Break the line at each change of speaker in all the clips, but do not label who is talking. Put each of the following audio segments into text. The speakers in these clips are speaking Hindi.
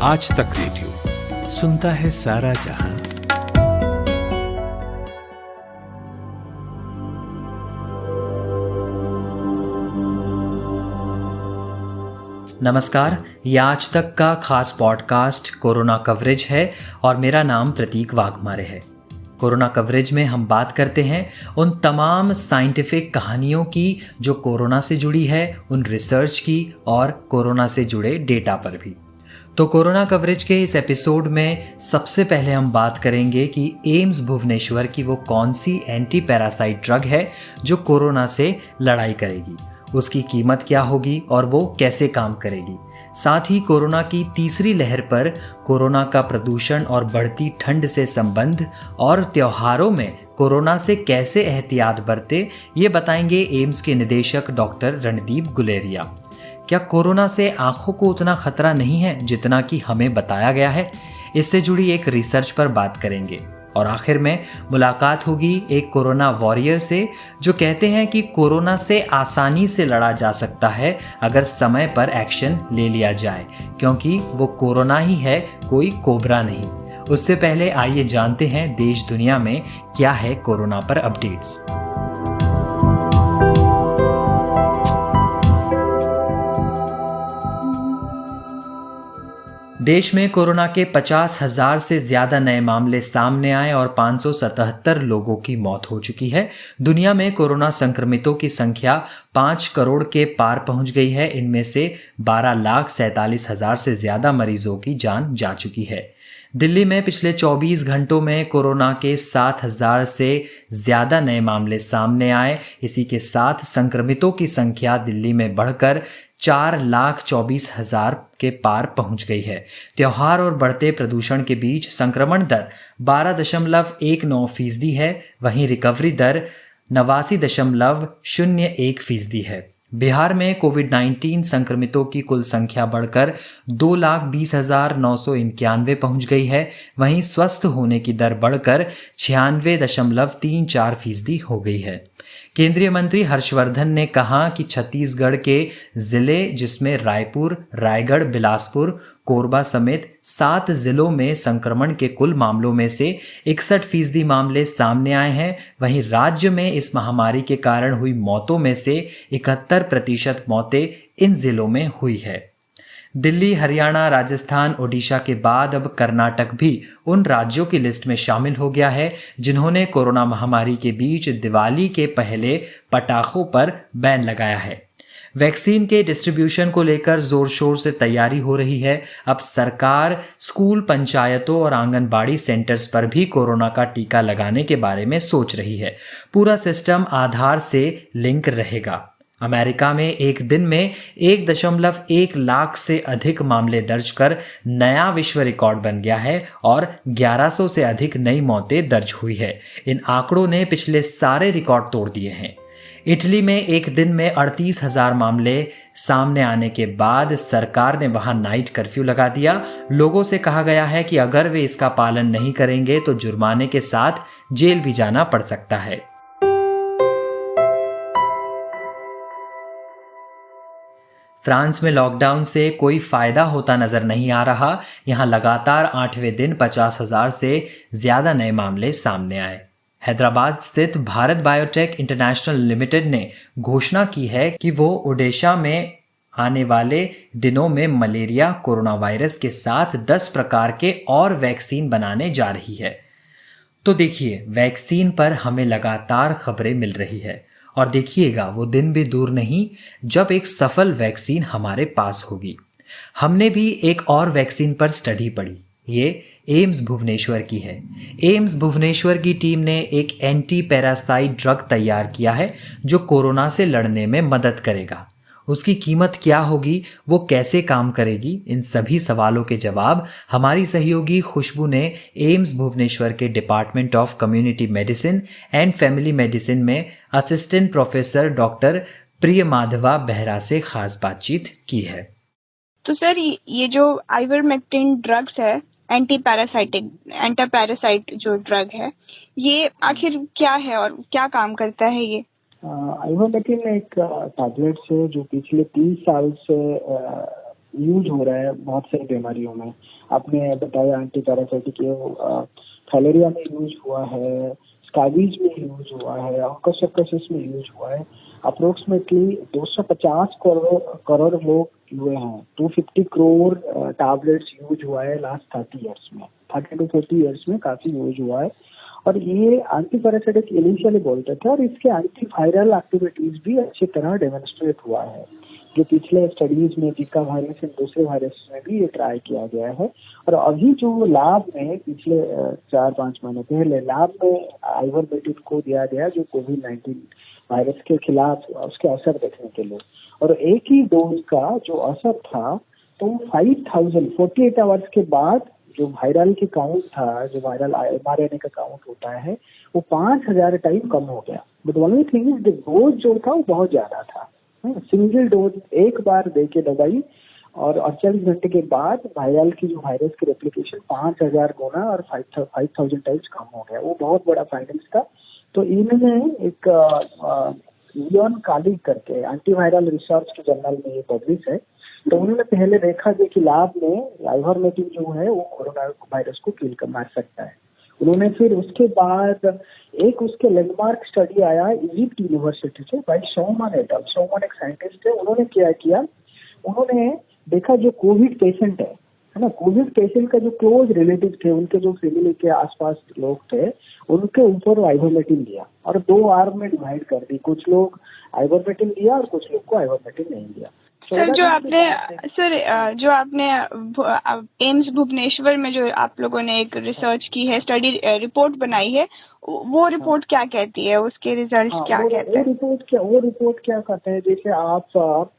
आज तक रेडियो सुनता है सारा जहां।
नमस्कार, ये आज तक का खास पॉडकास्ट कोरोना कवरेज है और मेरा नाम प्रतीक वाघमारे है। कोरोना कवरेज में हम बात करते हैं उन तमाम साइंटिफिक कहानियों की जो कोरोना से जुड़ी है, उन रिसर्च की और कोरोना से जुड़े डेटा पर भी। तो कोरोना कवरेज के इस एपिसोड में सबसे पहले हम बात करेंगे कि एम्स भुवनेश्वर की वो कौन सी एंटी पैरासाइट ड्रग है जो कोरोना से लड़ाई करेगी, उसकी कीमत क्या होगी और वो कैसे काम करेगी। साथ ही कोरोना की तीसरी लहर पर कोरोना का प्रदूषण और बढ़ती ठंड से संबंध और त्योहारों में कोरोना से कैसे एहतियात बरते, ये बताएंगे एम्स के निदेशक डॉक्टर रणदीप गुलेरिया। क्या कोरोना से आंखों को उतना खतरा नहीं है जितना कि हमें बताया गया है? इससे जुड़ी एक रिसर्च पर बात करेंगे और आखिर में मुलाकात होगी एक कोरोना वॉरियर से जो कहते हैं कि कोरोना से आसानी से लड़ा जा सकता है अगर समय पर एक्शन ले लिया जाए, क्योंकि वो कोरोना ही है, कोई कोबरा नहीं। उससे पहले आइए जानते हैं देश दुनिया में क्या है कोरोना पर अपडेट्स। देश में कोरोना के 50,000 से ज्यादा नए मामले सामने आए और 577 लोगों की मौत हो चुकी है। दुनिया में कोरोना संक्रमितों की संख्या 5 करोड़ के पार पहुंच गई है। इनमें से 12,47,000 से ज्यादा मरीजों की जान जा चुकी है। दिल्ली में पिछले 24 घंटों में कोरोना के 7,000 से ज्यादा नए मामले सामने आए। इसी के साथ संक्रमितों की संख्या दिल्ली में बढ़कर 4,24,000 के पार पहुंच गई है। त्योहार और बढ़ते प्रदूषण के बीच संक्रमण दर 12.19% है, वहीं रिकवरी दर 89.01% है। बिहार में कोविड-19 संक्रमितों की कुल संख्या बढ़कर 2,20,991 पहुंच गई है। वहीं स्वस्थ होने की दर बढ़कर 96.34% हो गई है। केंद्रीय मंत्री हर्षवर्धन ने कहा कि छत्तीसगढ़ के जिले जिसमें रायपुर, रायगढ़, बिलासपुर, कोरबा समेत 7 जिलों में संक्रमण के कुल मामलों में से 61% मामले सामने आए हैं। वहीं राज्य में इस महामारी के कारण हुई मौतों में से 71% मौतें इन जिलों में हुई है। दिल्ली, हरियाणा, राजस्थान, ओडिशा के बाद अब कर्नाटक भी उन राज्यों की लिस्ट में शामिल हो गया है जिन्होंने कोरोना महामारी के बीच दिवाली के पहले पटाखों पर बैन लगाया है। वैक्सीन के डिस्ट्रीब्यूशन को लेकर जोर शोर से तैयारी हो रही है। अब सरकार स्कूल, पंचायतों और आंगनबाड़ी सेंटर्स पर भी कोरोना का टीका लगाने के बारे में सोच रही है। पूरा सिस्टम आधार से लिंक रहेगा। अमेरिका में एक दिन में 1.1 लाख से अधिक मामले दर्ज कर नया विश्व रिकॉर्ड बन गया है और 1100 से अधिक नई मौतें दर्ज हुई है। इन आंकड़ों ने पिछले सारे रिकॉर्ड तोड़ दिए हैं। इटली में एक दिन में 38,000 मामले सामने आने के बाद सरकार ने वहां नाइट कर्फ्यू लगा दिया। लोगों से कहा गया है कि अगर वे इसका पालन नहीं करेंगे तो जुर्माने के साथ जेल भी जाना पड़ सकता है। फ्रांस में लॉकडाउन से कोई फायदा होता नजर नहीं आ रहा। यहां लगातार 8वें दिन 50,000 से ज्यादा नए मामले सामने आए। हैदराबाद स्थित भारत बायोटेक इंटरनेशनल लिमिटेड ने घोषणा की है कि वो ओडिशा में आने वाले दिनों में मलेरिया, कोरोना वायरस के साथ 10 प्रकार के और वैक्सीन बनाने जा रही है। तो देखिए, वैक्सीन पर हमें लगातार खबरें मिल रही है और देखिएगा वो दिन भी दूर नहीं जब एक सफल वैक्सीन हमारे पास होगी। हमने भी एक और वैक्सीन पर स्टडी पढ़ी। ये एम्स भुवनेश्वर की है। एम्स भुवनेश्वर की टीम ने एक एंटी पैरासाइट ड्रग तैयार किया है जो कोरोना से लड़ने में मदद करेगा। उसकी कीमत क्या होगी, वो कैसे काम करेगी, इन सभी सवालों के जवाब हमारी सहयोगी खुशबू ने एम्स भुवनेश्वर के department of community medicine and family medicine में असिस्टेंट प्रोफेसर डॉक्टर प्रिय माधवा बेहरा से खास बातचीत की है।
तो सर, ये जो आइवरमेक्टिन ड्रग्स है, एंटी पैरासाइट जो ड्रग है, ये आखिर क्या है और क्या काम करता है ये?
आइवरमेक्टिन एक टैबलेट्स है जो पिछले 30 साल से यूज हो रहा है बहुत सारी बीमारियों में। आपने बताया एंटी पैरासाइटिक, थैलेरिया में यूज हुआ है, स्कैबीज में यूज हुआ है, ऑन्कोसर्कोसिस में यूज हुआ है। अप्रोक्सीमेटली 250 करोड़ लोग हुए हैं। 250 करोड़ टैबलेट्स यूज हुआ है लास्ट 30 ईयर्स में, 30 to 40 ईयर्स में काफी यूज हुआ है। और ये एंटी पैरासाइटिक इनिशियली बोलते थे, और इसके एंटी वायरल एक्टिविटीज भी अच्छी तरह डेमोन्स्ट्रेट हुआ है। जो पिछले स्टडीज में जीका वायरस एंड दूसरे वायरस में भी ये ट्राई किया गया है। और अभी जो लैब में पिछले 4-5 महीने पहले लैब में आइवरमेक्टिन को दिया गया, जो कोविड-19 वायरस के खिलाफ उसके असर देखने के लिए, और एक ही डोज का जो असर था, तो 48 आवर्स के बाद जो वायरल की काउंट था, जो वायरल mRNA का काउंट होता है, वो 5000 टाइम कम हो गया। But only thing is the dose जो था वो बहुत ज्यादा था। सिंगल डोज एक बार दे के दवाई, और 48 घंटे के बाद वायरल की जो वायरस की रेप्लिकेशन 5000 गुना और 5000 टाइम्स कम हो गया। वो बहुत बड़ा फाइंडिंग्स था। तो इन्होंने एक लियोन काली करके एंटीवायरल रिसर्च के जर्नल में ये पब्लिश है। तो उन्होंने पहले देखा कि लैब में आइवरमेक्टिन जो है वो कोरोना वायरस को किल कर मार सकता है। उन्होंने फिर उसके बाद एक उसके लैंडमार्क स्टडी आया इजिप्ट यूनिवर्सिटी से बाय शौमन एट अल। शौमन एक साइंटिस्ट है। उन्होंने क्या किया, उन्होंने देखा जो कोविड पेशेंट है ना, कोविड पेशेंट का जो क्लोज रिलेटिव थे, उनके जो फैमिली के आसपास लोग थे, उनके ऊपर आइवरमेक्टिन दिया और 2 आर्म में डिवाइड कर दी। कुछ लोग आइवरमेक्टिन दिया और कुछ लोग को आइवरमेक्टिन नहीं दिया।
सर जो आपने एम्स भुवनेश्वर में जो आप लोगों ने एक रिसर्च की है, स्टडी रिपोर्ट बनाई है, वो रिपोर्ट क्या कहती है, उसके रिजल्ट क्या कहते हैं?
वो रिपोर्ट क्या कहते हैं, जैसे आप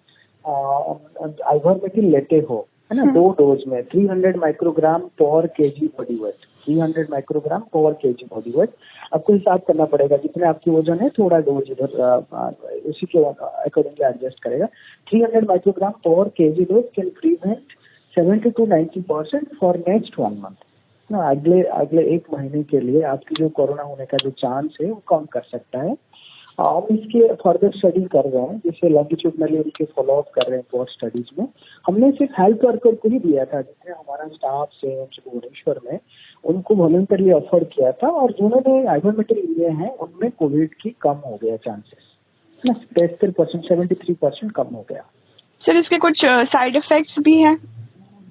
आइवरमेक्टिन लेते हो, है ना, 2 डोज में 300 माइक्रोग्राम पर केजी बॉडी वेट, 300 माइक्रोग्राम पर केजी बॉडी वेट आपको हिसाब करना पड़ेगा। जितने आपकी वजन है थोड़ा डोज इधर उसी के अकॉर्डिंग एडजस्ट करेगा। 300 माइक्रोग्राम पर KG dose can prevent 70 to 90% for next 1 month ना। अगले 1 महीने के लिए आपकी जो कोरोना होने का जो चांस है वो कम कर सकता है। हम इसके फर्दर स्टडी कर रहे हैं, जैसे लॉन्गिट्यूडनली उनके फॉलोअप कर रहे हैं पोस्ट स्टडीज में। हमने सिर्फ हेल्थ वर्कर को ही दिया था, जिसने हमारा स्टाफ से भुवनेश्वर में उनको वॉलंटरली ऑफर किया था, और जिन्होंने आइवरमेक्टिन लिए हैं उनमें कोविड की कम हो गया चांसेस ना, 73%, 73% कम हो गया।
सर इसके कुछ साइड इफेक्ट्स भी हैं?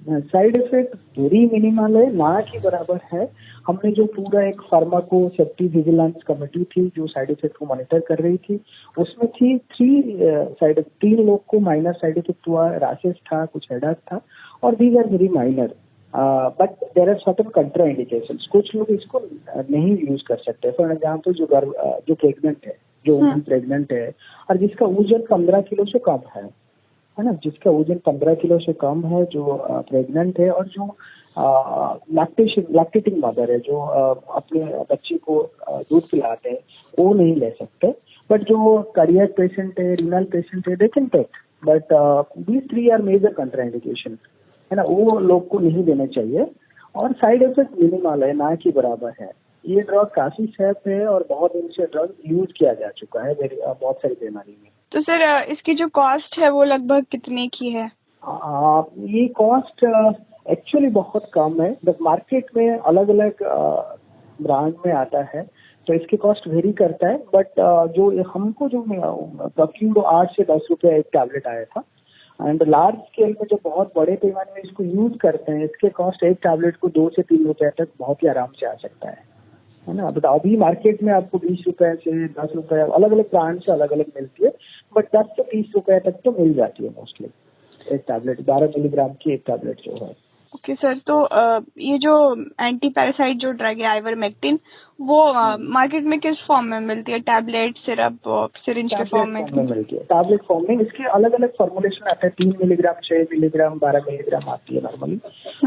साइड इफेक्ट वेरी मिनिमल है, ना के बराबर है। हमने जो पूरा एक फार्माको सेफ्टी विजिलेंस कमेटी थी जो साइड इफेक्ट को मॉनिटर कर रही थी, उसमें थी 3 लोग को माइनर साइड इफेक्ट हुआ, रैशेस था, कुछ हेडेक था, और these are very minor. But there are certain contraindications. कुछ लोग इसको नहीं यूज कर सकते। फॉर एग्जाम्पल जो प्रेग्नेंट है, जो वुमन प्रेग्नेंट है और जिसका वजन 15 किलो से कम है ना, जिसका वजन 15 किलो से कम है, जो प्रेग्नेंट है, और जो लैक्टेटिंग मदर है, जो अपने बच्चे को दूध पिलाते हैं, वो नहीं ले सकते। बट जो कार्डियक पेशेंट है, रीनल पेशेंट है, they can take, but these 3 are major contraindication, है ना, वो लोग को नहीं देना चाहिए। और साइड इफेक्ट मिनिमल है, ना कि बराबर है। ये ड्रग काफी सेफ है और बहुत दिन से ड्रग यूज किया जा चुका है बहुत सारी बीमारी में।
तो सर इसकी जो कॉस्ट है वो लगभग कितने की है?
ये कॉस्ट एक्चुअली बहुत कम है। बट मार्केट में अलग अलग ब्रांड में आता है, तो इसकी कॉस्ट वेरी करता है। बट जो हमको जो प्रोक्यूर्ड 8 से 10 रुपये एक टैबलेट आया था, एंड लार्ज स्केल में जो बहुत बड़े पैमाने में इसको यूज करते हैं, इसके कॉस्ट एक टैबलेट को 2 से 3 रुपये तक बहुत ही आराम से आ सकता है ना। बट अभी मार्केट में आपको 20 रुपए से 10 रुपए अलग अलग ब्रांड से अलग अलग मिलती है, बट 10 से 20 रुपए तक तो मिल जाती है मोस्टली एक टैबलेट। 12 मिलीग्राम की एक टैबलेट जो है।
ओके सर, तो ये जो एंटी पैरासाइट जो ड्रग है आइवरमेक्टिन, वो मार्केट में किस फॉर्म में मिलती है? टैबलेट, सिरप, सिरिंज के फॉर्म में
मिलती है? टैबलेट फॉर्म में। इसके अलग अलग फॉर्मुलेशन आता है। 3 मिलीग्राम, 6 मिलीग्राम, 12 मिलीग्राम आती है नॉर्मली।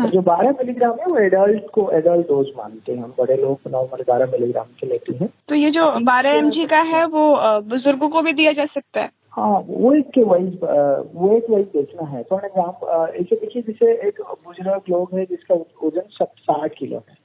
जो 12 मिलीग्राम है वो एडल्ट डोज मानते हैं हम। बड़े लोग नॉर्मली 12 मिलीग्राम के लेते हैं।
तो ये जो 12 mg का है वो बुजुर्गों को भी दिया जा सकता है?
हाँ, वो एक वाइज देखना है। फॉर एग्जाम्पल ऐसे देखिए, जैसे एक बुजुर्ग लोग है जिसका वजन 60 किलो है,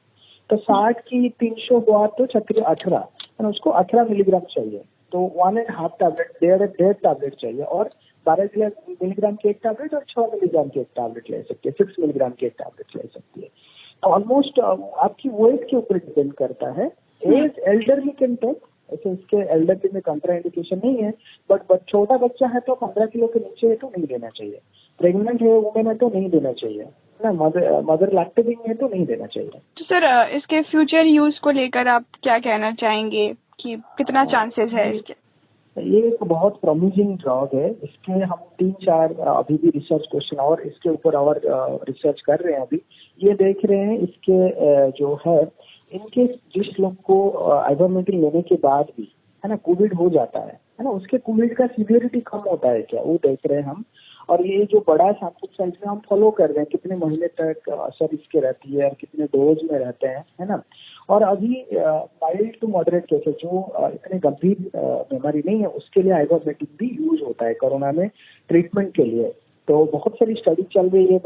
तो 60 की 300 हुआ तो 18, और उसको 18 मिलीग्राम चाहिए, तो 1.5 टैबलेट, 1.5 टैबलेट चाहिए। और 12 मिलीग्राम की एक टैबलेट और 6 मिलीग्राम की एक टैबलेट ले सकती है, 6 मिलीग्राम की एक टैबलेट ले सकती है। ऑलमोस्ट आपकी वेट के ऊपर डिपेंड करता है। एज एल्डरली कैन टेक, ऐसे इसके एल्डरली में कंट्रा इंडिकेशन नहीं है, बट छोटा बच्चा है तो 15 किलो के नीचे है तो नहीं देना चाहिए, प्रेग्नेंट है वुमेन है तो नहीं देना चाहिए ना, मदर लैक्टेटिंग है तो नहीं देना चाहिए।
तो सर इसके फ्यूचर यूज को लेकर आप क्या कहना चाहेंगे कि कितना चांसेस है इसके?
ये एक बहुत प्रॉमिसिंग ड्रग है। इसके हम 3-4 अभी भी रिसर्च क्वेश्चन और इसके ऊपर और रिसर्च कर रहे हैं। अभी ये देख रहे हैं इसके जो है इनके जिस लोग को आइवरमेक्टिन लेने के बाद भी है ना कोविड हो जाता है ना, उसके कोविड का सीवियरिटी कम होता है क्या, वो देख रहे हैं हम। और ये जो बड़ा सैंपल साइज में हम फॉलो कर रहे हैं कितने महीने तक असर इसके रहती है और कितने डोज में रहते हैं, है ना। और अभी माइल्ड टू मॉडरेट केसेस जो इतने गंभीर बीमारी नहीं है उसके लिए आइवरमेक्टिन भी यूज होता है कोरोना में ट्रीटमेंट के लिए। तो बहुत सारी स्टडी चल रही है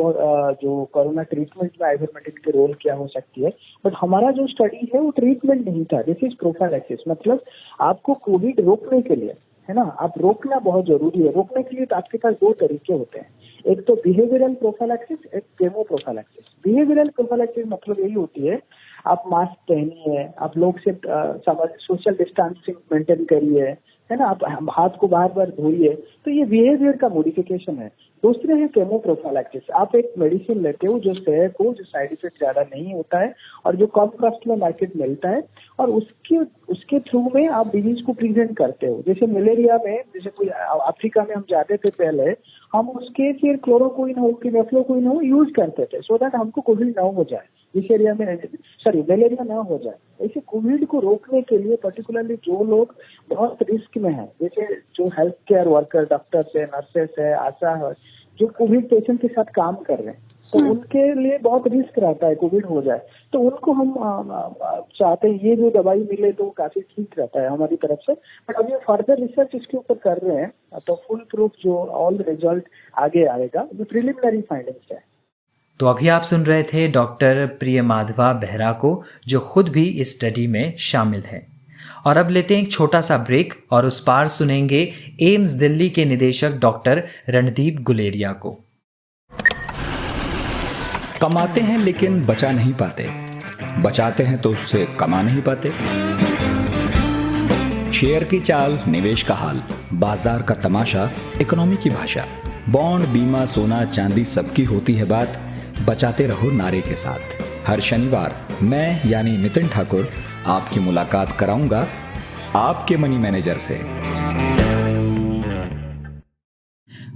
जो कोरोना ट्रीटमेंट में आइवरमेक्टिन के रोल क्या हो सकती है। बट हमारा जो स्टडी है वो ट्रीटमेंट नहीं था, दिस इज प्रोफाइलैक्सिस। मतलब आपको कोविड रोकने के लिए है ना, आप रोकना बहुत जरूरी है। रोकने के लिए तो आपके पास 2 तरीके होते हैं, एक तो बिहेवियरल प्रोफाइलैक्सिस, एक केमो प्रोफाइलैक्सिस। बिहेवियरल प्रोफाइलैक्सिस मतलब यही होती है आप मास्क पहनिए, आप लोग से सोशल डिस्टेंसिंग मेंटेन करिए, है ना, आप हाथ को बार बार धोइए, तो ये बिहेवियर का मॉडिफिकेशन है। दूसरे है केमो प्रोफाइलैक्सिस, आप एक मेडिसिन लेते हो जो सेफ हो, जो साइड इफेक्ट ज्यादा नहीं होता है और जो कम कॉस्ट में मार्केट मिलता है, और उसके थ्रू में आप डिजीज को प्रिवेंट करते हो। जैसे मलेरिया में, जैसे कोई अफ्रीका में हम जाते थे पहले, हम उसके फिर क्लोरोक्विन हो कि नेफ्लोक्विन हो यूज करते थे सो दैट हमको कोविड ना हो जाए, इस एरिया में मलेरिया ना हो जाए। ऐसे कोविड को रोकने के लिए पर्टिकुलरली जो लोग बहुत रिस्क में हैं, जैसे जो हेल्थ केयर वर्कर, डॉक्टर्स है, नर्सेस है, आशा है, जो कोविड पेशेंट के साथ काम कर रहे हैं, तो उनके लिए बहुत रिस्क रहता है कोविड हो जाए, तो उनको हम चाहते हैं ये जो दवाई मिले तो काफी ठीक रहता है हमारी तरफ से। बट अभी फर्दर रिसर्च इसके ऊपर कर रहे हैं, तो फुल प्रूफ जो ऑल रिजल्ट आगे आएगा, जो प्रिलिमिनरी फाइंडिंग्स है।
तो अभी आप सुन रहे थे डॉक्टर प्रियमाधवा बेहरा को, जो खुद भी इस स्टडी में शामिल है। और अब लेते हैं एक छोटा सा ब्रेक और उस पार सुनेंगे एम्स दिल्ली के निदेशक डॉक्टर रणदीप गुलेरिया को।
कमाते हैं लेकिन बचा नहीं पाते, बचाते हैं तो उससे कमा नहीं पाते। शेयर की चाल, निवेश का हाल, बाजार का तमाशा, इकोनॉमी की भाषा, बॉन्ड, बीमा, सोना, चांदी, सबकी होती है बात। बचाते रहो नारे के साथ। हर शनिवार मैं यानी नितिन ठाकुर आपकी मुलाकात कराऊंगा आपके मनी मैनेजर से।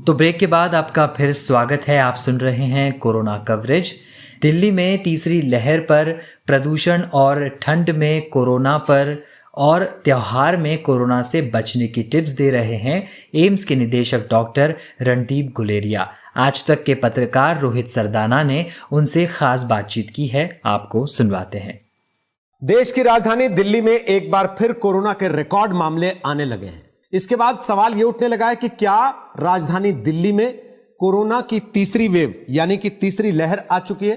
तो ब्रेक के बाद आपका फिर स्वागत है। आप सुन रहे हैं कोरोना कवरेज। दिल्ली में तीसरी लहर पर, प्रदूषण और ठंड में कोरोना पर और त्योहार में कोरोना से बचने की टिप्स दे रहे हैं एम्स के निदेशक डॉक्टर रणदीप गुलेरिया। आज तक के पत्रकार रोहित सरदाना ने उनसे खास बातचीत की है, आपको सुनवाते हैं।
देश की राजधानी दिल्ली में एक बार फिर कोरोना के रिकॉर्ड मामले आने लगे हैं। इसके बाद सवाल यह उठने लगा है कि क्या राजधानी दिल्ली में कोरोना की तीसरी वेव यानी कि तीसरी लहर आ चुकी है,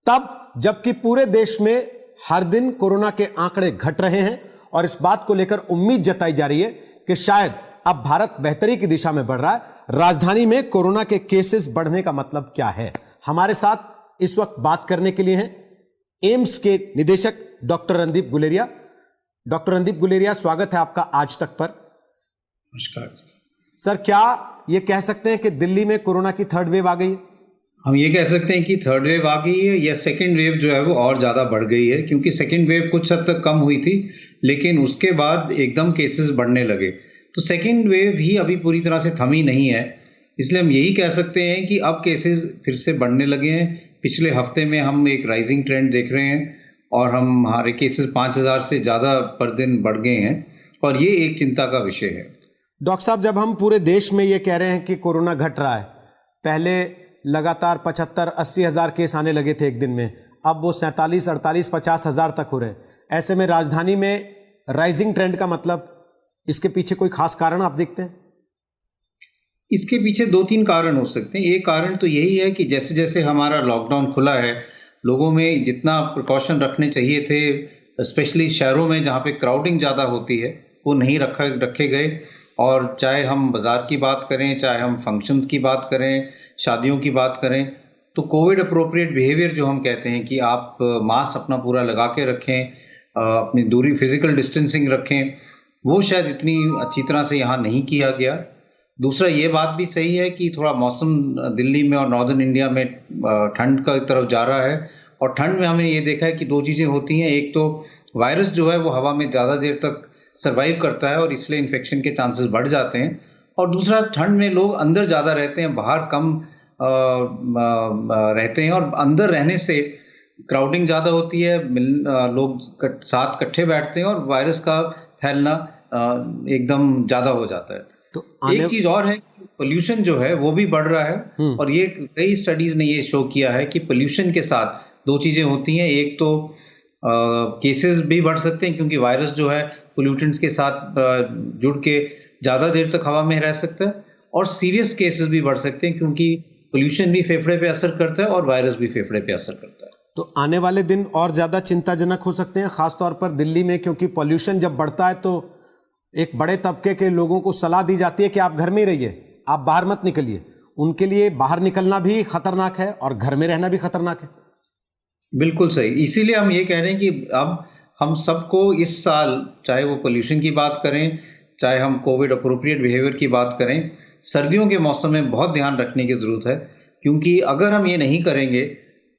तब जबकि पूरे देश में हर दिन कोरोना के आंकड़े घट रहे हैं और इस बात को लेकर उम्मीद जताई जा रही है कि शायद अब भारत बेहतरी की दिशा में बढ़ रहा है। राजधानी में कोरोना के केसेस बढ़ने का मतलब क्या है? हमारे साथ इस वक्त बात करने के लिए हैं एम्स के निदेशक डॉक्टर रणदीप गुलेरिया। डॉक्टर रणदीप गुलेरिया, स्वागत है आपका आज तक पर।
नमस्कार
सर, क्या ये कह सकते हैं कि दिल्ली में कोरोना की थर्ड वेव आ गई है?
हम ये कह सकते हैं कि थर्ड वेव आ गई है, या सेकेंड वेव जो है वो और ज़्यादा बढ़ गई है, क्योंकि सेकेंड वेव कुछ हद तक कम हुई थी लेकिन उसके बाद एकदम केसेस बढ़ने लगे। तो सेकेंड वेव ही अभी पूरी तरह से थमी नहीं है, इसलिए हम यही कह सकते हैं कि अब केसेस फिर से बढ़ने लगे हैं। पिछले हफ्ते में हम एक राइजिंग ट्रेंड देख रहे हैं और हमारे केसेस 5000 से ज़्यादा पर दिन बढ़ गए हैं और ये एक चिंता का विषय है।
डॉक्टर साहब, जब हम पूरे देश में ये कह रहे हैं कि कोरोना घट रहा है, पहले लगातार 75-80 हज़ार केस आने लगे थे एक दिन में, अब वो 47-48-50 हज़ार तक हो रहे हैं। ऐसे में राजधानी में राइजिंग ट्रेंड का मतलब, इसके पीछे कोई खास कारण आप देखते हैं?
इसके पीछे 2-3 कारण हो सकते हैं। एक कारण तो यही है कि जैसे जैसे हमारा लॉकडाउन खुला है, लोगों में जितना प्रिकॉशन रखने चाहिए थे, स्पेशली शहरों में जहाँ पे क्राउडिंग ज़्यादा होती है, वो नहीं रखे गए। और चाहे हम बाज़ार की बात करें, चाहे हम फंक्शंस की बात करें, शादियों की बात करें, तो कोविड अप्रोप्रिएट बिहेवियर जो हम कहते हैं कि आप मास्क अपना पूरा लगा के रखें, अपनी दूरी फिजिकल डिस्टेंसिंग रखें, वो शायद इतनी अच्छी तरह से यहाँ नहीं किया गया। दूसरा ये बात भी सही है कि थोड़ा मौसम दिल्ली में और नॉर्दर्न इंडिया में ठंड का तरफ जा रहा है, और ठंड में हमने ये देखा है कि दो चीज़ें होती हैं। एक तो वायरस जो है वो हवा में ज़्यादा देर तक सर्वाइव करता है और इसलिए इन्फेक्शन के चांसेस बढ़ जाते हैं, और दूसरा ठंड में लोग अंदर ज़्यादा रहते हैं, बाहर कम रहते हैं, और अंदर रहने से क्राउडिंग ज़्यादा होती है, लोग साथ इकट्ठे बैठते हैं और वायरस का फैलना एकदम ज़्यादा हो जाता है। तो एक चीज़ और है, पोल्यूशन जो है वो भी बढ़ रहा है, और ये कई स्टडीज़ ने ये शो किया है कि पोल्यूशन के साथ दो चीज़ें होती हैं। एक तो केसेस भी बढ़ सकते हैं क्योंकि वायरस जो है पोल्यूटेंट्स के साथ जुड़ के ज़्यादा देर तक हवा में रह सकता है, और सीरियस केसेस भी बढ़ सकते हैं क्योंकि पोल्यूशन भी फेफड़े पे असर करता है और वायरस भी फेफड़े पे असर करता है।
तो आने वाले दिन और ज़्यादा चिंताजनक हो सकते हैं, खासतौर पर दिल्ली में, क्योंकि पॉल्यूशन जब बढ़ता है तो एक बड़े तबके के लोगों को सलाह दी जाती है कि आप घर में ही रहिए, आप बाहर मत निकलिए। उनके लिए बाहर निकलना भी खतरनाक है और घर में रहना भी खतरनाक है।
बिल्कुल सही, इसीलिए हम ये कह रहे हैं कि अब हम सबको इस साल, चाहे वो पोल्यूशन की बात करें, चाहे हम कोविड अप्रोप्रिएट बिहेवियर की बात करें, सर्दियों के मौसम में बहुत ध्यान रखने की ज़रूरत है, क्योंकि अगर हम ये नहीं करेंगे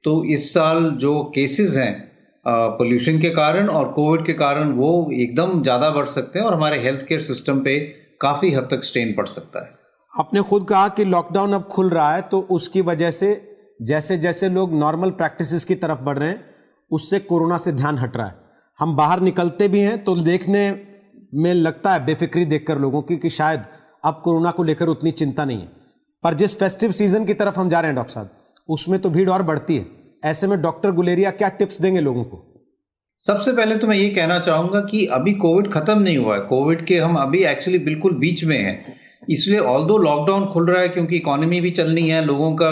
तो इस साल जो केसेस हैं पोल्यूशन के कारण और कोविड के कारण वो एकदम ज़्यादा बढ़ सकते हैं और हमारे हेल्थ केयर सिस्टम पे काफ़ी हद तक स्ट्रेन पड़ सकता है।
आपने खुद कहा कि लॉकडाउन अब खुल रहा है, तो उसकी वजह से जैसे जैसे लोग नॉर्मल प्रैक्टिसेस की तरफ बढ़ रहे हैं, उससे कोरोना से ध्यान हट रहा है। हम बाहर निकलते भी हैं तो देखने में लगता है बेफिक्री देखकर लोगों की कि शायद अब कोरोना को लेकर उतनी चिंता नहीं है, पर जिस फेस्टिव सीजन की तरफ हम जा रहे हैं डॉक्टर साहब, उसमें तो भीड़ और बढ़ती है। ऐसे में डॉक्टर गुलेरिया क्या टिप्स देंगे लोगों को?
सबसे पहले तो मैं ये कहना चाहूँगा कि अभी कोविड ख़त्म नहीं हुआ है, कोविड के हम अभी एक्चुअली बिल्कुल बीच में हैं। इसलिए ऑल्दो लॉकडाउन खुल रहा है क्योंकि इकोनॉमी भी चलनी है, लोगों का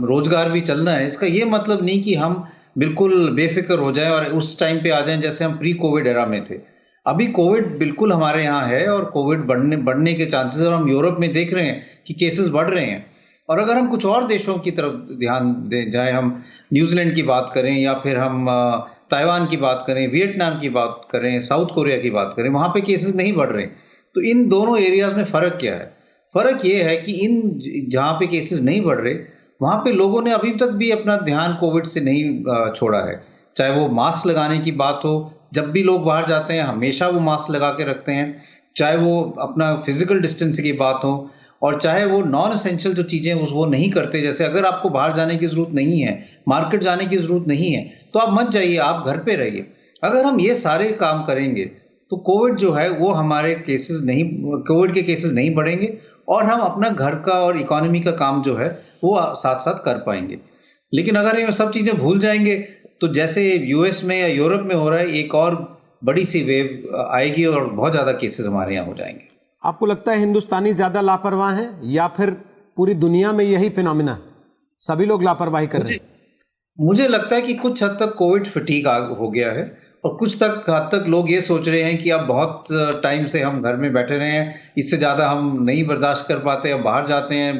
रोजगार भी चलना है, इसका ये मतलब नहीं कि हम बिल्कुल बेफिक्र हो जाएं और उस टाइम पे आ जाएं जैसे हम प्री कोविड एरा में थे। अभी कोविड बिल्कुल हमारे यहाँ है और कोविड बढ़ने के चांसेस, और हम यूरोप में देख रहे हैं कि केसेस बढ़ रहे हैं। और अगर हम कुछ और देशों की तरफ ध्यान दें, चाहे हम न्यूजीलैंड की बात करें या फिर हम ताइवान की बात करें, वियतनाम की बात करें, साउथ कोरिया की बात करें, वहाँ पे केसेस नहीं बढ़ रहे। तो इन दोनों एरियाज में फ़र्क क्या है? फ़र्क ये है कि इन जहाँ पे केसेस नहीं बढ़ रहे वहाँ पे लोगों ने अभी तक भी अपना ध्यान कोविड से नहीं छोड़ा है। चाहे वो मास्क लगाने की बात हो, जब भी लोग बाहर जाते हैं हमेशा वो मास्क लगा के रखते हैं, चाहे वो अपना फिजिकल डिस्टेंस की बात हो, और चाहे वो नॉन एसेंशियल जो चीज़ें वो नहीं करते। जैसे अगर आपको बाहर जाने की ज़रूरत नहीं है, मार्केट जाने की ज़रूरत नहीं है, तो आप मत जाइए, आप घर पे रहिए। अगर हम ये सारे काम करेंगे तो कोविड जो है वो हमारे कोविड के केसेस नहीं बढ़ेंगे और हम अपना घर का और इकोनॉमी का काम जो है वो साथ साथ कर पाएंगे। लेकिन अगर ये सब चीज़ें भूल जाएंगे तो जैसे यूएस में या यूरोप में हो रहा है, एक और बड़ी सी वेव आएगी और बहुत ज़्यादा केसेस हमारे यहाँ हो जाएंगे।
आपको लगता है हिंदुस्तानी ज़्यादा लापरवाह हैं या फिर पूरी दुनिया में यही फिनोमिना, सभी लोग लापरवाही कर रहे हैं?
मुझे लगता है कि कुछ हद तक कोविड फटीग हो गया है और कुछ हद तक लोग ये सोच रहे हैं कि अब बहुत टाइम से हम घर में बैठे रहे हैं, इससे ज़्यादा हम नहीं बर्दाश्त कर पाते, अब बाहर जाते हैं,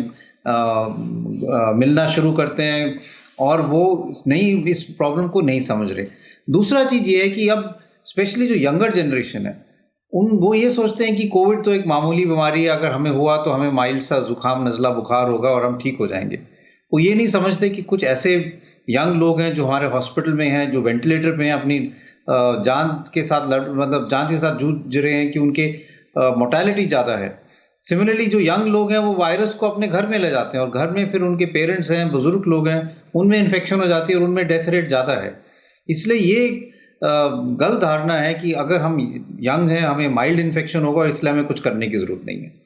मिलना शुरू करते हैं, और वो इस प्रॉब्लम को नहीं समझ रहे। दूसरा चीज़ ये है कि अब स्पेशली जो यंगर जनरेशन है वो ये सोचते हैं कि कोविड तो एक मामूली बीमारी है, अगर हमें हुआ तो हमें माइल्ड सा जुकाम नज़ला बुखार होगा और हम ठीक हो जाएंगे। वो ये नहीं समझते कि कुछ ऐसे यंग लोग हैं जो हमारे हॉस्पिटल में हैं, जो वेंटिलेटर पे हैं, अपनी जान के साथ जूझ रहे हैं कि उनके मोर्टेलिटी ज़्यादा है। सिमिलरली जो यंग लोग हैं वो वायरस को अपने घर में ले जाते हैं और घर में फिर उनके पेरेंट्स हैं, बुजुर्ग लोग हैं, उनमें इन्फेक्शन हो जाती है और उनमें डेथ रेट ज़्यादा है। इसलिए ये गलत धारणा है कि अगर हम यंग हैं हमें माइल्ड इन्फेक्शन होगा और इसलिए हमें कुछ करने की ज़रूरत नहीं है।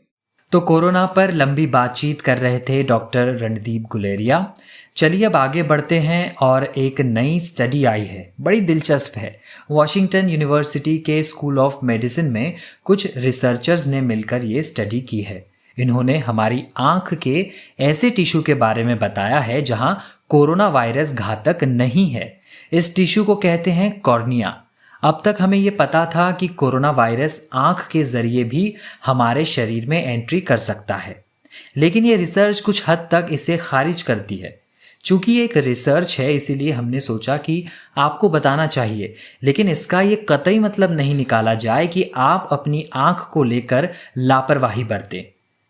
तो कोरोना पर लंबी बातचीत कर रहे थे डॉक्टर रणदीप गुलेरिया। चलिए अब आगे बढ़ते हैं और एक नई स्टडी आई है, बड़ी दिलचस्प है। वॉशिंगटन यूनिवर्सिटी के स्कूल ऑफ मेडिसिन में कुछ रिसर्चर्स ने मिलकर ये स्टडी की है। इन्होंने हमारी आंख के ऐसे टिश्यू के बारे में बताया है जहां कोरोना वायरस घातक नहीं है। इस टिश्यू को कहते हैं कॉर्निया। अब तक हमें ये पता था कि कोरोना वायरस आँख के जरिए भी हमारे शरीर में एंट्री कर सकता है, लेकिन ये रिसर्च कुछ हद तक इसे खारिज करती है। चूंकि ये एक रिसर्च है, इसीलिए हमने सोचा कि आपको बताना चाहिए, लेकिन इसका ये कतई मतलब नहीं निकाला जाए कि आप अपनी आँख को लेकर लापरवाही बरतें।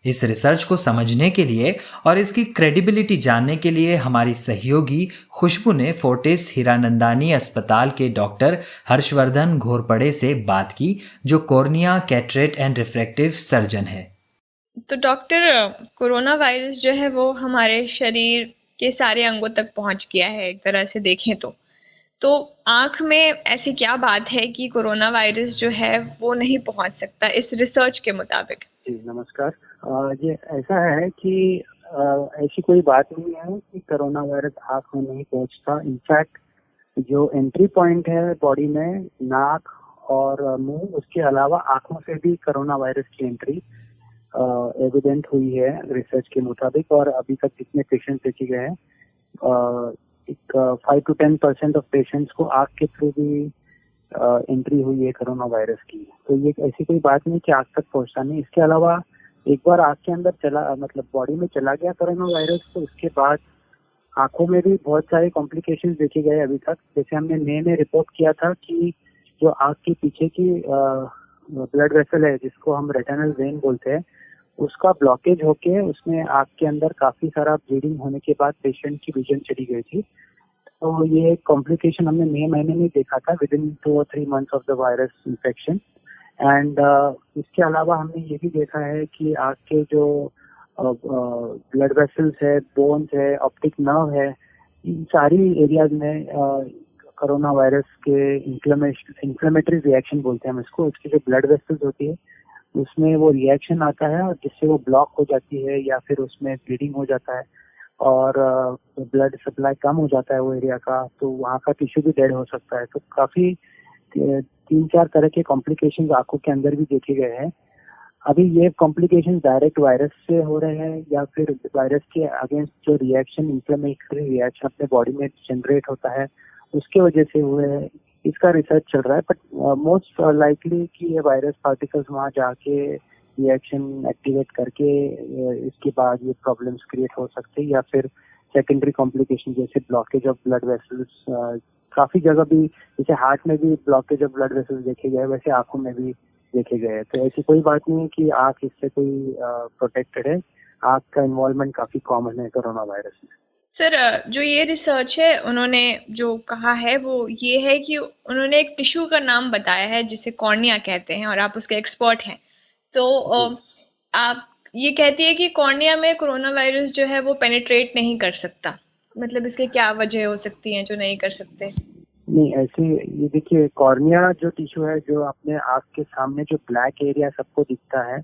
इस रिसर्च को समझने के लिए और इसकी क्रेडिबिलिटी जानने के लिए हमारी सहयोगी खुशबू ने फोर्टिस हीरानंदानी अस्पताल के डॉक्टर हर्षवर्धन घोरपड़े से बात की, जो cornea, cataract and refractive surgeon है।
तो डॉक्टर, कोरोना वायरस जो है वो हमारे शरीर के सारे अंगों तक पहुंच गया है एक तरह से देखें तो आंख में ऐसी क्या बात है कि कोरोना वायरस जो है वो नहीं पहुंच सकता इस रिसर्च के मुताबिक?
जी नमस्कार। ये ऐसा है कि ऐसी कोई बात नहीं है कि कोरोना वायरस आँख में नहीं पहुंचता। इनफैक्ट जो एंट्री पॉइंट है बॉडी में, नाक और मुंह, उसके अलावा आँखों से भी कोरोना वायरस की एंट्री एविडेंट हुई है रिसर्च के मुताबिक। और अभी तक जितने पेशेंट देखे गए हैं, 5 to 10% ऑफ पेशेंट्स को आँख के थ्रू भी एंट्री हुई है कोरोना वायरस की। तो ये ऐसी कोई बात नहीं कि आँख तक पहुंचता नहीं। इसके अलावा एक बार आँख के अंदर चला, मतलब बॉडी में चला गया कोरोना वायरस, तो उसके बाद आंखों में भी बहुत सारे कॉम्प्लिकेशंस देखे गए अभी तक। जैसे हमने नए में रिपोर्ट किया था कि जो आँख के पीछे की ब्लड वेसल है, जिसको हम रेटिनल वेन बोलते हैं, उसका ब्लॉकेज होके उसमें आँख के अंदर काफी सारा ब्लीडिंग होने के बाद पेशेंट की विजन चली गई थी। तो ये कॉम्प्लिकेशन हमने मई महीने में देखा था, with in 2 or 3 months of the virus infection. And इसके अलावा हमने ये भी देखा है कि आँख के जो ब्लड वेसल्स है, बोन्स है, ऑप्टिक नर्व है, इन सारी एरियाज में कोरोना वायरस के इन्फ्लेमेटरी रिएक्शन बोलते हैं हम इसको। उसकी जो ब्लड वेसल्स होती है उसमें वो रिएक्शन आता है और जिससे वो ब्लॉक हो जाती है या फिर उसमें ब्लीडिंग हो जाता है और ब्लड सप्लाई कम हो जाता है वो एरिया का, तो वहाँ का टिश्यू भी डेड हो सकता है। तो काफी 3-4 तरह के कॉम्प्लिकेशंस आंखों के अंदर भी देखे गए हैं। अभी ये कॉम्प्लिकेशंस डायरेक्ट वायरस से हो रहे हैं या फिर वायरस के अगेंस्ट जो रिएक्शन, इन्फ्लेमेटरी रिएक्शन अपने बॉडी में जनरेट होता है, उसके वजह से हुए हैं, इसका रिसर्च चल रहा है। बट मोस्ट लाइकली कि ये वायरस पार्टिकल्स वहाँ जाके रिएक्शन एक्टिवेट करके इसके बाद ये प्रॉब्लम्स क्रिएट हो सकते हैं या फिर सेकेंडरी कॉम्प्लिकेशन जैसे ब्लॉकेज ऑफ ब्लड वेसल्स। काफी जगह भी, जैसे हार्ट में भी ब्लॉकेज ऑफ ब्लड वेसल्स देखे गए, वैसे आंखों में भी देखे गए। तो ऐसी कोई बात नहीं है कि आंख इससे कोई प्रोटेक्टेड है। आंख का इन्वॉल्वमेंट काफी कॉमन है कोरोना वायरस में।
सर, जो ये रिसर्च है उन्होंने जो कहा है वो ये है कि उन्होंने एक टिश्यू का नाम बताया है जिसे कॉर्निया कहते हैं और आप उसके एक्सपर्ट हैं। तो आप ये कहती है कि कॉर्निया में कोरोना वायरस जो है वो पेनिट्रेट नहीं कर सकता, मतलब इसके क्या वजह हो सकती हैं जो नहीं कर सकते?
नहीं, ऐसे ये देखिए, कॉर्निया जो टिश्यू है, जो अपने आँख के सामने जो ब्लैक एरिया सबको दिखता है,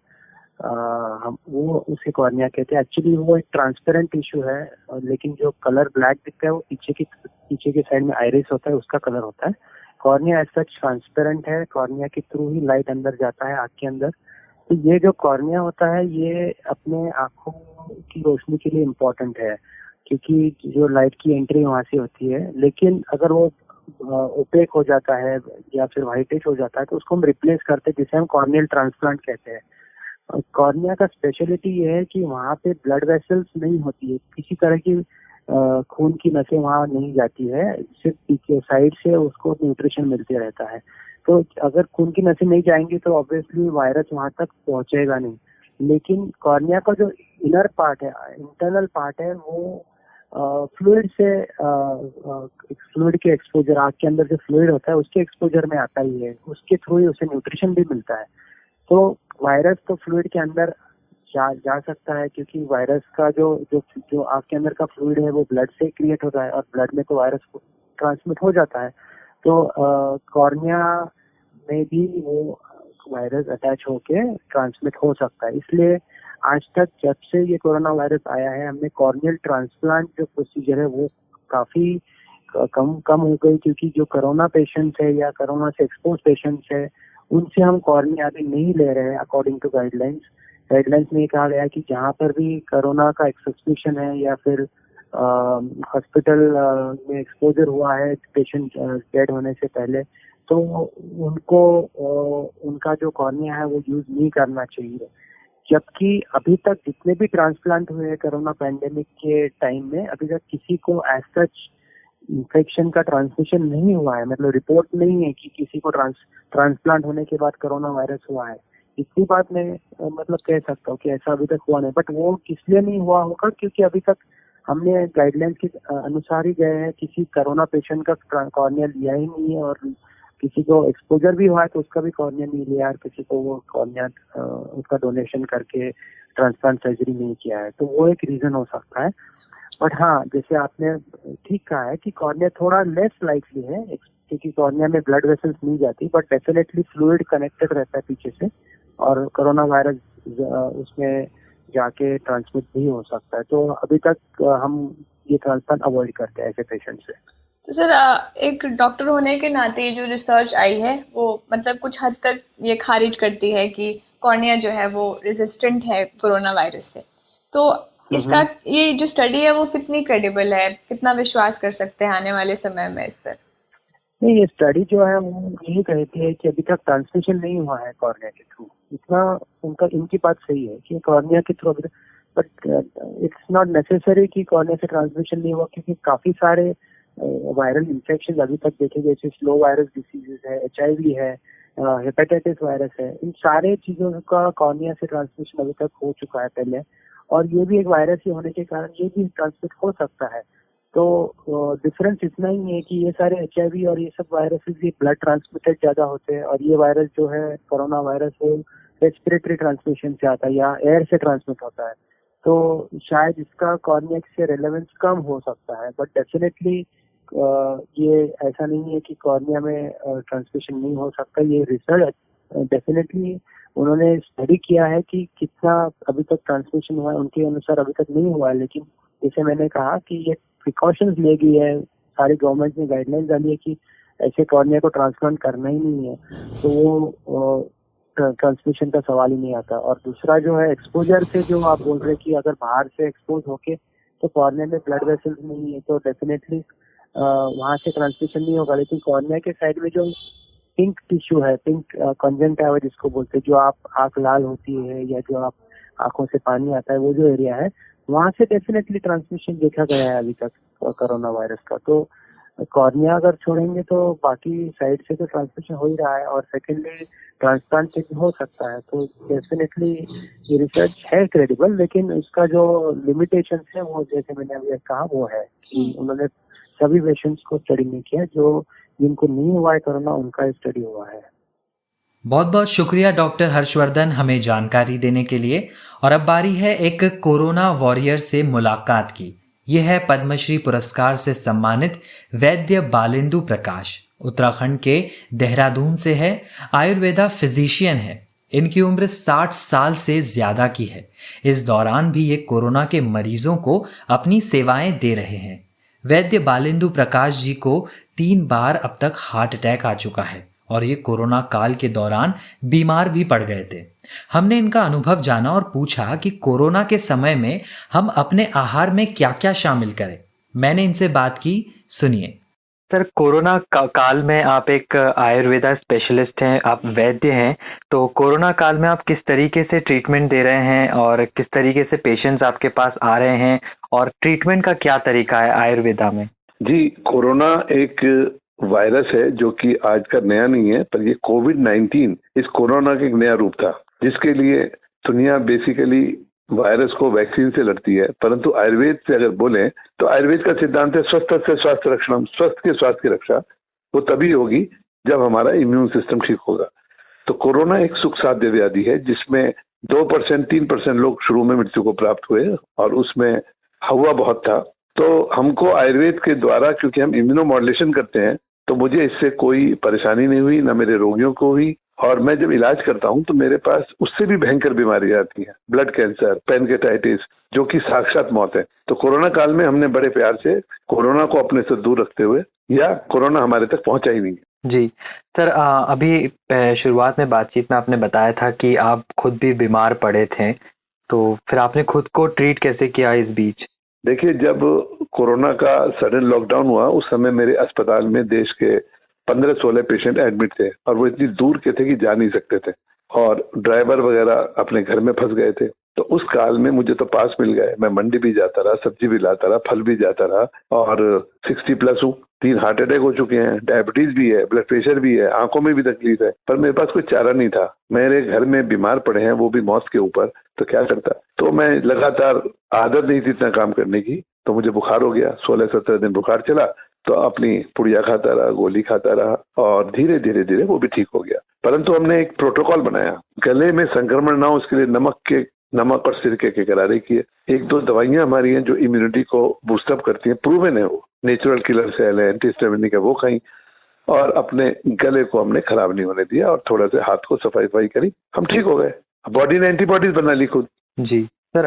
हम वो उसे कॉर्निया कहते हैं। एक्चुअली वो एक ट्रांसपेरेंट टिश्यू है, लेकिन जो कलर ब्लैक दिखता है वो पीछे के साइड में आइरिस होता है, उसका कलर होता है। कॉर्निया एज सच ट्रांसपेरेंट है, कॉर्निया के थ्रू ही लाइट अंदर जाता है आँख के अंदर। तो ये जो कॉर्निया होता है ये अपने आँखों की रोशनी के लिए इम्पोर्टेंट है, क्योंकि जो लाइट की एंट्री वहां से होती है। लेकिन अगर वो ओपेक हो जाता है या फिर व्हाइटिश हो जाता है तो उसको हम रिप्लेस करते हैं, जिसे हम कॉर्नियल ट्रांसप्लांट कहते हैं। कॉर्निया का स्पेशलिटी ये है कि वहाँ पे ब्लड वेसल्स नहीं होती है, किसी तरह की खून की नसें वहाँ नहीं जाती है, सिर्फ पीछे साइड से उसको न्यूट्रिशन मिलते रहता है। तो अगर खून की नसें नहीं जाएंगी तो ऑब्वियसली वायरस वहाँ तक पहुंचेगा नहीं। लेकिन कॉर्निया का जो इनर पार्ट है, इंटरनल पार्ट है, वो फ्लूइड से फ्लूइड के एक्सपोजर, आँख के अंदर जो फ्लूइड होता है उसके एक्सपोजर में आता ही है, उसके थ्रू ही उसे न्यूट्रिशन भी मिलता है। तो वायरस तो फ्लूइड के अंदर जा सकता है, क्योंकि वायरस का जो आँख के अंदर का फ्लूइड है वो ब्लड से क्रिएट होता है और ब्लड में तो वायरस ट्रांसमिट हो जाता है। तो कॉर्निया में भी वो वायरस अटैच होके ट्रांसमिट हो सकता है। इसलिए आज तक जब से ये कोरोना वायरस आया है, हमने कॉर्नियल ट्रांसप्लांट जो प्रोसीजर है वो काफी कम हो गई, क्योंकि जो कोरोना पेशेंट्स है या कोरोना से एक्सपोज पेशेंट्स है उनसे हम कॉर्निया अभी नहीं ले रहे हैं। अकॉर्डिंग टू गाइडलाइंस में कहा गया कि जहाँ पर भी कोरोना का एक सस्पिशन है या फिर हॉस्पिटल में एक्सपोजर हुआ है पेशेंट डेड होने से पहले, तो उनको उनका जो कॉर्निया है वो यूज नहीं करना चाहिए। जबकि अभी तक जितने भी ट्रांसप्लांट हुए हैं कोरोना पैंडेमिक के टाइम में, अभी तक किसी को एज सच इन्फेक्शन का ट्रांसमिशन नहीं हुआ है, मतलब रिपोर्ट नहीं है कि किसी को ट्रांसप्लांट होने के बाद कोरोना वायरस हुआ है। इतनी बात मैं मतलब कह सकता हूँ कि ऐसा अभी तक हुआ नहीं। बट वो किस लिए नहीं हुआ होगा, क्योंकि अभी तक हमने गाइडलाइंस के अनुसार ही गए हैं। किसी कोरोना पेशेंट का कॉर्निया लिया ही नहीं है, और किसी को एक्सपोजर भी हुआ है तो उसका भी कॉर्निया नहीं लिया है, किसी को वो कॉर्निया उसका डोनेशन करके ट्रांसप्लांट सर्जरी नहीं किया है। तो वो एक रीजन हो सकता है। बट हाँ, जैसे आपने ठीक कहा है कि कॉर्निया थोड़ा लेस लाइकली है, क्योंकि कॉर्निया में ब्लड वेसल्स नहीं जाती, बट डेफिनेटली फ्लूइड कनेक्टेड रहता है पीछे से, और कोरोना वायरस उसमें जाके ट्रांसमिट भी हो सकता है। तो अभी तक हम ये ट्रांसप्लांट अवॉइड करते हैं ऐसे पेशेंट से।
तो सर एक डॉक्टर होने के नाते जो रिसर्च आई है वो मतलब कुछ हद तक ये खारिज करती है कि कॉर्निया जो है वो रेजिस्टेंट है कोरोना वायरस से। तो इसका ये जो स्टडी है वो कितनी क्रेडिबल है, कितना विश्वास कर सकते हैं आने वाले समय में इस पर?
नहीं, ये स्टडी जो है वो यही कहती है कि अभी तक ट्रांसमिशन नहीं हुआ है कॉर्निया के थ्रू। इतना इनकी बात सही है कि कॉर्निया के through, but it's not necessary कि कॉर्निया से ट्रांसमिशन नहीं हुआ, क्योंकि काफी सारे वायरल इन्फेक्शन अभी तक देखे गए, जैसे स्लो वायरस डिसीजेज है, HIV है, हेपेटाइटिस वायरस है। इन सारे चीजों का कॉर्निया से ट्रांसमिशन अभी तक हो चुका है पहले, और ये भी एक वायरस ही होने के कारण ये भी ट्रांसमिट हो सकता है। तो डिफरेंस इतना ही है कि ये सारे HIV और ये सब वायरसेस ये ब्लड ट्रांसमिटेड ज्यादा होते हैं, और ये वायरस जो है कोरोना वायरस वो रेस्पिरेटरी ट्रांसमिशन से आता है या एयर से ट्रांसमिट होता है। तो शायद इसका कॉर्निया से रेलेवेंस कम हो सकता है, बट डेफिनेटली ये ऐसा नहीं है कि कॉर्निया में ट्रांसमिशन नहीं हो सकता। ये रिसर्च डेफिनेटली उन्होंने स्टडी किया है कि कितना अभी तक ट्रांसमिशन हुआ है, उनके अनुसार अभी तक नहीं हुआ है। लेकिन जैसे मैंने कहा कि ये प्रिकॉशंस ले गई है, सारी गवर्नमेंट ने गाइडलाइंस डाली है कि ऐसे कॉर्निया को ट्रांसप्लांट करना ही नहीं है, तो वो ट्रांसमिशन का सवाल ही नहीं आता। और दूसरा जो है एक्सपोजर से, जो आप बोल रहे हैं कि अगर बाहर से एक्सपोज होके तो कॉर्निया में ब्लड वेसल्स नहीं है तो डेफिनेटली वहां से ट्रांसमिशन नहीं होगा। लेकिन कॉर्निया के साइड में जो पिंक टिश्यू है, पिंक कंजंक्टिवा जिसको बोलते हैं, जो आप आंख लाल होती है या जो आप आंखों से पानी आता है, वो जो एरिया है वहां से डेफिनेटली ट्रांसमिशन देखा गया है अभी तक कोरोना वायरस का। तो कॉर्निया अगर छोड़ेंगे तो बाकी साइड से तो ट्रांसमिशन हो ही रहा है, और सेकेंडली ट्रांसप्लांट से भी हो सकता है। तो डेफिनेटली ये रिसर्च है क्रेडिबल, लेकिन उसका जो लिमिटेशन है वो जैसे मैंने अभी कहा वो है कि उन्होंने सभी पेशेंट्स को स्टडी नहीं किया, जो जिनको नहीं हुआ है कोरोना उनका स्टडी हुआ है।
बहुत बहुत शुक्रिया डॉक्टर हर्षवर्धन हमें जानकारी देने के लिए। और अब बारी है एक कोरोना वॉरियर से मुलाकात की। यह है पद्मश्री पुरस्कार से सम्मानित वैद्य बालेंदु प्रकाश। उत्तराखंड के देहरादून से है, आयुर्वेदा फिजिशियन है। इनकी उम्र 60 साल से ज़्यादा की है। इस दौरान भी ये कोरोना के मरीजों को अपनी सेवाएं दे रहे हैं। वैद्य बालेंदु प्रकाश जी को 3 बार अब तक हार्ट अटैक आ चुका है और ये कोरोना काल के दौरान बीमार भी पड़ गए थे। हमने इनका अनुभव जाना और पूछा कि कोरोना के समय में हम अपने आहार में क्या क्या शामिल करें। मैंने इनसे बात की, सुनिए।
सर, कोरोना काल में आप एक आयुर्वेदा स्पेशलिस्ट हैं, आप वैद्य हैं, तो कोरोना काल में आप किस तरीके से ट्रीटमेंट दे रहे हैं और किस तरीके से पेशेंट्स आपके पास आ रहे हैं और ट्रीटमेंट का क्या तरीका है आयुर्वेदा में?
जी, कोरोना एक वायरस है जो कि आज का नया नहीं है, पर ये कोविड-19 इस कोरोना का एक नया रूप था, जिसके लिए दुनिया बेसिकली वायरस को वैक्सीन से लड़ती है। परंतु आयुर्वेद से अगर बोलें तो आयुर्वेद का सिद्धांत है स्वस्थ से स्वास्थ्य रक्षणम, स्वस्थ के स्वास्थ्य की रक्षा वो तभी होगी जब हमारा इम्यून सिस्टम ठीक होगा। तो कोरोना एक सुख साध्य व्याधि है जिसमें 2% 3% लोग शुरू में मृत्यु को प्राप्त हुए और उसमें हवा बहुत था। तो हमको आयुर्वेद के द्वारा, क्योंकि हम इम्यूनो मॉड्यूलेशन करते हैं, तो मुझे इससे कोई परेशानी नहीं हुई, ना मेरे रोगियों को हुई। और मैं जब इलाज करता हूं तो मेरे पास उससे भी भयंकर बीमारी आती है, ब्लड कैंसर, पैनकेटाइटिस, जो कि साक्षात मौत है। तो कोरोना काल में हमने बड़े प्यार से कोरोना को अपने से दूर रखते हुए, या कोरोना हमारे तक पहुंचा ही नहीं।
जी सर, अभी शुरुआत में बातचीत में आपने बताया था कि आप खुद भी बीमार पड़े थे, तो फिर आपने खुद को ट्रीट कैसे किया इस बीच?
देखिए, जब कोरोना का सडन लॉकडाउन हुआ उस समय मेरे अस्पताल में देश के 15-16 पेशेंट एडमिट थे और वो इतनी दूर के थे कि जा नहीं सकते थे और ड्राइवर वगैरह अपने घर में फंस गए थे। तो उस काल में मुझे तो पास मिल गए, मैं मंडी भी जाता रहा, सब्जी भी लाता रहा, फल भी जाता रहा और 60 प्लस हूँ, 3 हार्ट अटैक हो चुके हैं, डायबिटीज भी है, ब्लड प्रेशर भी है, आंखों में भी तकलीफ है, पर मेरे पास कोई चारा नहीं था। मेरे घर में बीमार पड़े हैं, वो भी मौत के ऊपर, तो क्या करता। तो मैं लगातार, आदत नहीं थी इतना काम करने की, तो मुझे बुखार हो गया, 16-17 दिन बुखार चला, तो अपनी पुड़िया खाता रहा, गोली खाता रहा और धीरे धीरे धीरे वो भी ठीक हो गया। परंतु हमने एक प्रोटोकॉल बनाया, गले में संक्रमण ना हो उसके लिए नमक और सिरके के गरारे किए। 1-2 दवाइयां हमारी हैं जो इम्यूनिटी को बूस्टअप करती हैं, प्रूवन है, वो नेचुरल किलर सेल है, एंटीहिस्टामिनिक है, वो खाई और अपने गले को हमने खराब नहीं होने दिया और थोड़ा सा हाथ को सफाई करी, हम ठीक हो गए। बॉडी ने एंटीबॉडीज बना ली खुद।
जी सर,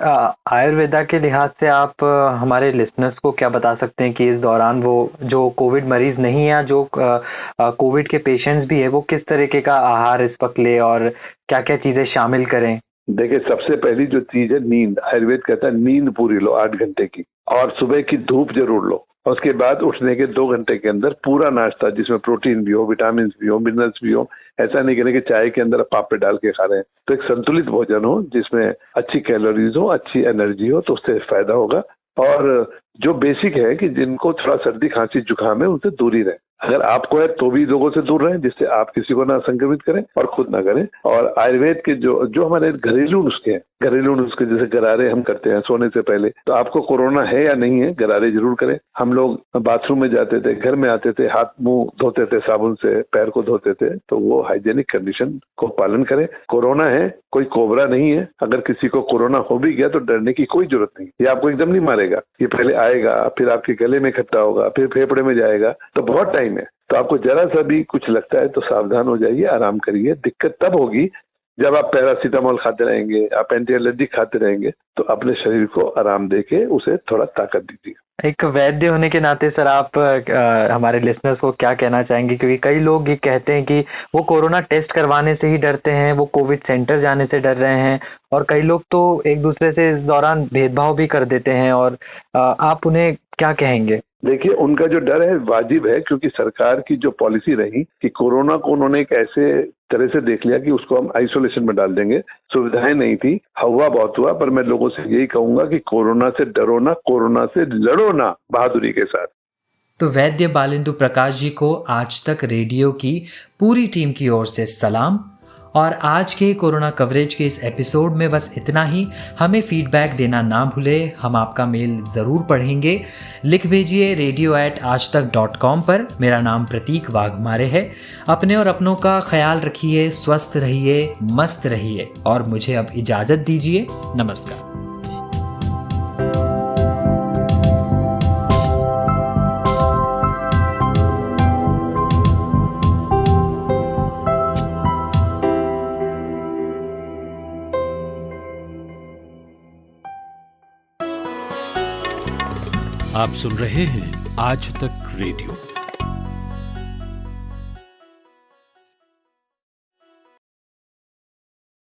आयुर्वेदा के लिहाज से आप हमारे लिसनर्स को क्या बता सकते हैं कि इस दौरान वो जो कोविड मरीज नहीं है या जो कोविड के पेशेंट्स भी है, वो किस तरीके का आहार इस वक्त ले और क्या क्या चीजें शामिल करें?
देखिए, सबसे पहली जो चीज है नींद। आयुर्वेद कहता है नींद पूरी लो 8 घंटे की और सुबह की धूप जरूर लो। उसके बाद उठने के 2 घंटे के अंदर पूरा नाश्ता जिसमें प्रोटीन भी हो, विटामिन भी हो, मिनरल्स भी हो। ऐसा नहीं करें कि चाय के अंदर पापड़ डाल के खा रहे हैं। तो एक संतुलित भोजन हो जिसमें अच्छी कैलोरीज हो, अच्छी एनर्जी हो, तो उससे फायदा होगा। और जो बेसिक है कि जिनको थोड़ा सर्दी खांसी जुकाम है उनसे दूरी रहे। अगर आपको है तो भी लोगों से दूर रहें जिससे आप किसी को ना संक्रमित करें और खुद ना करें। और आयुर्वेद के जो हमारे घरेलू नुस्खे हैं, घरेलू नुस्खे जैसे गरारे हम करते हैं सोने से पहले, तो आपको कोरोना है या नहीं है गरारे जरूर करें। हम लोग बाथरूम में जाते थे, घर में आते थे, हाथ मुंह धोते थे साबुन से, पैर को धोते थे, तो वो हाइजेनिक कंडीशन को पालन करें। कोरोना है, कोई कोबरा नहीं है। अगर किसी को कोरोना हो भी गया तो डरने की कोई जरूरत नहीं, ये आपको एकदम नहीं मारेगा। ये पहले आएगा, फिर आपके गले में इकट्ठा होगा, फिर फेफड़े में जाएगा, तो बहुत टाइम है। तो आपको जरा सा भी कुछ लगता है तो सावधान हो जाइए, आराम करिए। दिक्कत तब होगी जब आप पैरासीटामोल खाते रहेंगे, आप एंटी एलर्जी खाते रहेंगे, तो अपने शरीर को आराम देके उसे थोड़ा ताकत दीजिए।
एक वैद्य होने के नाते सर आप हमारे लिसनर्स को क्या कहना चाहेंगे? क्योंकि कई लोग ये कहते हैं कि वो कोरोना टेस्ट करवाने से ही डरते हैं, वो कोविड सेंटर जाने से डर रहे हैं और कई लोग तो एक दूसरे से इस दौरान भेदभाव भी कर देते हैं, और आप उन्हें क्या कहेंगे?
देखिए, उनका जो डर है वाजिब है, क्योंकि सरकार की जो पॉलिसी रही कि कोरोना को उन्होंने एक ऐसे तरह से देख लिया कि उसको हम आइसोलेशन में डाल देंगे। सुविधाएं नहीं थी, हवा बहुत हुआ, पर मैं लोगों से यही कहूंगा कि कोरोना से डरो ना, कोरोना से लड़ो ना, बहादुरी के साथ।
तो वैद्य बालिंदु प्रकाश जी को आज तक रेडियो की पूरी टीम की ओर से सलाम। और आज के कोरोना कवरेज के इस एपिसोड में बस इतना ही। हमें फीडबैक देना ना भूलें, हम आपका मेल ज़रूर पढ़ेंगे। लिख भेजिए radio@aajtak.com पर। मेरा नाम प्रतीक वाघमारे है। अपने और अपनों का ख्याल रखिए, स्वस्थ रहिए, मस्त रहिए और मुझे अब इजाज़त दीजिए। नमस्कार।
आप सुन रहे हैं आज तक रेडियो।